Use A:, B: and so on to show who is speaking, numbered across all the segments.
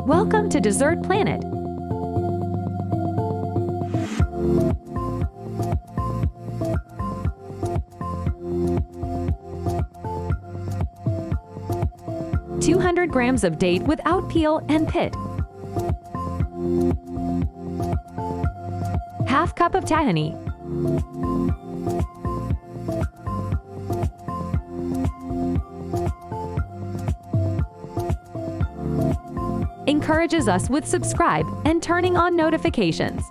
A: Welcome to Dessert Planet. $200 grams of date without peel and pit. Half cup of tahini. Encourages us with subscribe and turning on notifications.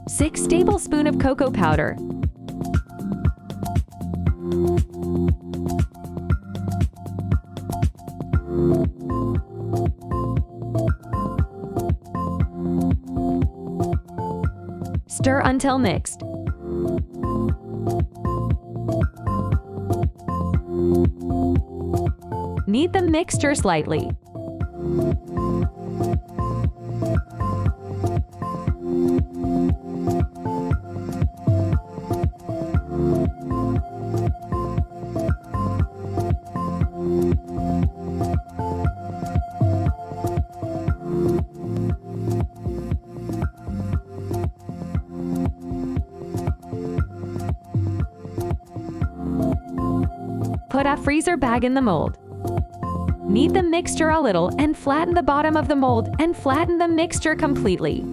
A: Six tablespoons of cocoa powder. Stir until mixed. Knead the mixture slightly. Put a freezer bag in the mold. Knead the mixture a little and flatten the bottom of the mold and flatten the mixture completely.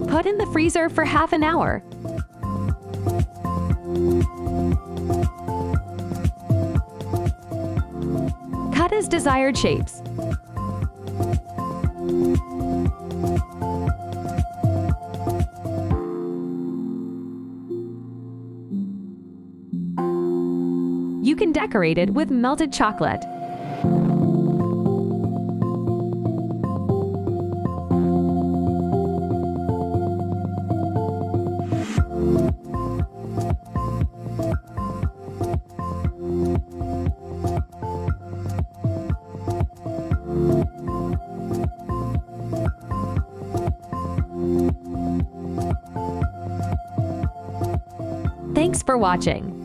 A: Put in the freezer for half an hour. Cut as desired shapes. You can decorate it with melted chocolate. Thanks for watching.